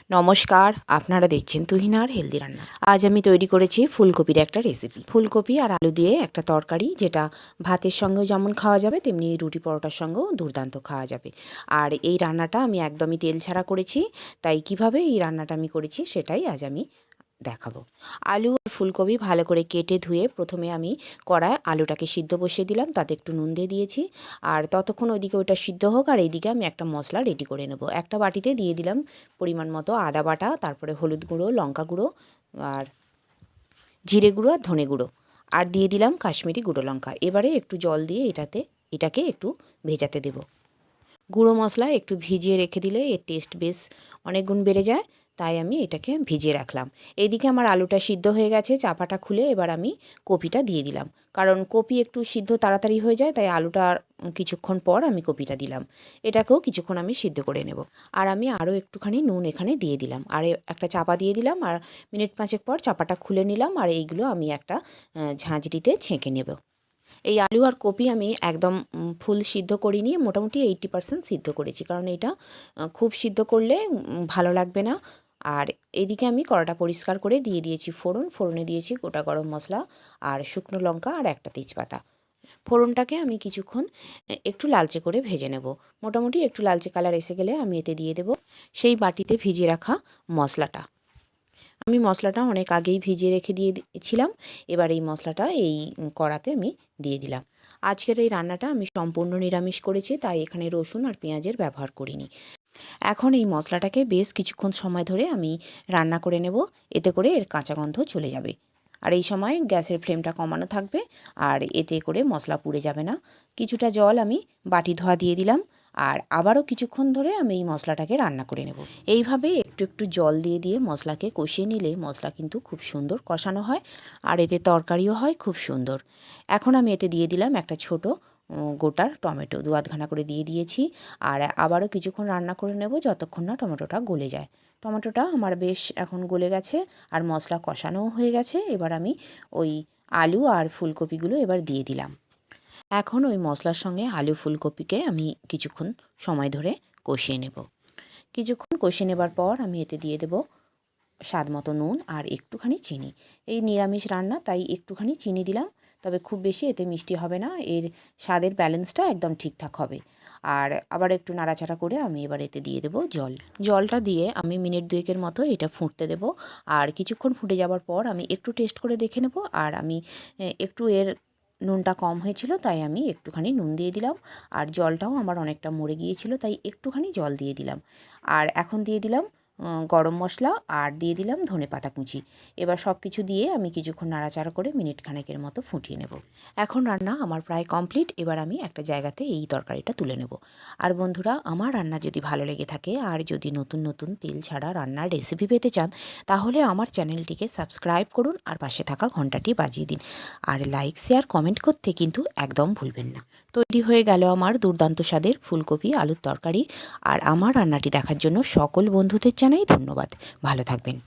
নমস্কার, আপনারা দেখছেন তুহিনার হেলদি রান্না। আজ আমি তৈরি করেছি ফুলকপির একটা রেসিপি। ফুলকপি আর আলু দিয়ে একটা তরকারি, যেটা ভাতের সঙ্গেও যেমন খাওয়া যাবে তেমনি রুটি পরোটার সঙ্গেও দুর্দান্ত খাওয়া যাবে। আর এই রান্নাটা আমি একদমই তেল ছাড়া করেছি, তাই কিভাবে এই রান্নাটা আমি করেছি সেটাই আজ আমি দেখাবো। আলু আর ফুলকপি ভালো করে কেটে ধুয়ে প্রথমে আমি কড়ায় আলুটাকে সিদ্ধ বসিয়ে দিলাম, তাতে একটু নুন দিয়ে দিয়েছি। আর ততক্ষণ ওইদিকে ওইটা সিদ্ধ হোক, আর এইদিকে আমি একটা মশলা রেডি করে নেব। একটা বাটিতে দিয়ে দিলাম পরিমাণ মতো আদা বাটা, তারপরে হলুদ গুঁড়ো, লঙ্কা গুঁড়ো, আর জিরে গুঁড়ো আর ধনে গুঁড়ো, আর দিয়ে দিলাম কাশ্মীরি গুঁড়ো লঙ্কা। এবারে একটু জল দিয়ে এটাকে একটু ভেজাতে দেব। গুঁড়ো মশলা একটু ভিজিয়ে রেখে দিলে এর টেস্ট বেশ অনেক গুণ বেড়ে যায়, তাই আমি এটাকে ভিজিয়ে রাখলাম। এইদিকে আমার আলুটা সিদ্ধ হয়ে গেছে, চাপাটা খুলে এবার আমি কপিটা দিয়ে দিলাম। কারণ কপি একটু সিদ্ধ তাড়াতাড়ি হয়ে যায়, তাই আলুটার কিছুক্ষণ পর আমি কপিটা দিলাম। এটাকেও কিছুক্ষণ আমি সিদ্ধ করে নেব। আর আমি আরও একটুখানি নুন এখানে দিয়ে দিলাম, আর একটা চাপা দিয়ে দিলাম, আর মিনিট 5 পর চাপাটা খুলে নিলাম। আর এইগুলো আমি একটা ঝাঁঝরিতে ছেঁকে নেব। এই আলু আর কপি আমি একদম ফুল সিদ্ধ করিনি, মোটামুটি 80% সিদ্ধ করেছি, কারণ এটা খুব সিদ্ধ করলে ভালো লাগবে না। আর এদিকে আমি কড়াটা পরিষ্কার করে দিয়ে দিয়েছি ফোড়নে দিয়েছি গোটা গরম মশলা আর শুকনো লঙ্কা আর একটা তেজপাতা। ফোড়নটাকে আমি কিছুক্ষণ একটু লালচে করে ভেজে নেব। মোটামুটি একটু লালচে কালার এসে গেলে আমি এতে দিয়ে দেব সেই বাটিতে ভিজিয়ে রাখা মশলাটা। আমি মশলাটা অনেক আগেই ভিজিয়ে রেখে দিয়েছিলাম। এবার এই মশলাটা এই কড়াতে আমি দিয়ে দিলাম। আজকের এই রান্নাটা আমি সম্পূর্ণ নিরামিষ করেছি, তাই এখানে রসুন আর পেঁয়াজের ব্যবহার করিনি। এখন এই মশলাটাকে বেশ কিছুক্ষণ সময় ধরে আমি রান্না করে নেব, এতে করে এর কাঁচা গন্ধ চলে যাবে। আর এই সময় গ্যাসের ফ্লেমটা কমানো থাকবে, আর এতে করে মশলা পুড়ে যাবে না। কিছুটা জল আমি বাটি ধোয়া দিয়ে দিলাম, আর আবারও কিছুক্ষণ ধরে আমি এই মশলাটাকে রান্না করে নেব। এইভাবে একটু একটু জল দিয়ে দিয়ে মশলাকে কষিয়ে নিলে মশলা কিন্তু খুব সুন্দর কষানো হয়, আর এতে তরকারিও হয় খুব সুন্দর। এখন আমি এতে দিয়ে দিলাম একটা ছোট গোটা টমেটো, 2-8 করে দিয়ে দিয়েছি। আর আবারও কিছুক্ষণ রান্না করে নেব, যতক্ষণ না টমেটোটা গলে যায়। টমেটোটা আমার বেশ এখন গলে গেছে, আর মশলা কষানোও হয়ে গেছে। এবার আমি ওই আলু আর ফুলকপিগুলো এবার দিয়ে দিলাম। এখন ওই মশলার সঙ্গে আলু ফুলকপিকে আমি কিছুক্ষণ সময় ধরে কষিয়ে নেব। কিছুক্ষণ কষিয়ে নেবার পর আমি এতে দিয়ে দেব স্বাদ মতো নুন আর একটুখানি চিনি। এই নিরামিষ রান্না, তাই একটুখানি চিনি দিলাম, তবে খুব বেশি এতে মিষ্টি হবে না, এর স্বাদের ব্যালেন্সটা একদম ঠিকঠাক হবে। আর আবার একটু নাড়াচাড়া করে আমি এবার এতে দিয়ে দেব জলটা দিয়ে আমি মিনিট 2 মতো এটা ফুটতে দেব। আর কিছুক্ষণ ফুটে যাওয়ার পর আমি একটু টেস্ট করে দেখে নেব। আর আমি একটু এর নুনটা কম হয়েছিল, তাই আমি একটুখানি নুন দিয়ে দিলাম। আর জলটাও আমার অনেকটা মরে গিয়েছিল, তাই একটুখানি জল দিয়ে দিলাম। আর এখন দিয়ে দিলাম গরম মশলা, আর দিয়ে দিলাম ধনেপাতা কুচি। এবার সব কিছু দিয়ে আমি কিছুক্ষণ নাড়াচাড়া করে মিনিট খানেকের মতো ফুটিয়ে নেব। এখন রান্না আমার প্রায় কমপ্লিট। এবার আমি একটা জায়গাতে এই তরকারিটা তুলে নেব। আর বন্ধুরা, আমার রান্না যদি ভালো লেগে থাকে, আর যদি নতুন নতুন তেল ছাড়া রান্নার রেসিপি পেতে চান, তাহলে আমার চ্যানেলটিকে সাবস্ক্রাইব করুন আর পাশে থাকা ঘন্টাটি বাজিয়ে দিন। আর লাইক, শেয়ার, কমেন্ট করতে কিন্তু একদম ভুলবেন না। তৈরি হয়ে গেল আমার দুর্দান্ত স্বাদের ফুলকপি আলুর তরকারি। আর আমার রান্নাটি দেখার জন্য সকল বন্ধুদের জানাই ধন্যবাদ। ভালো থাকবেন।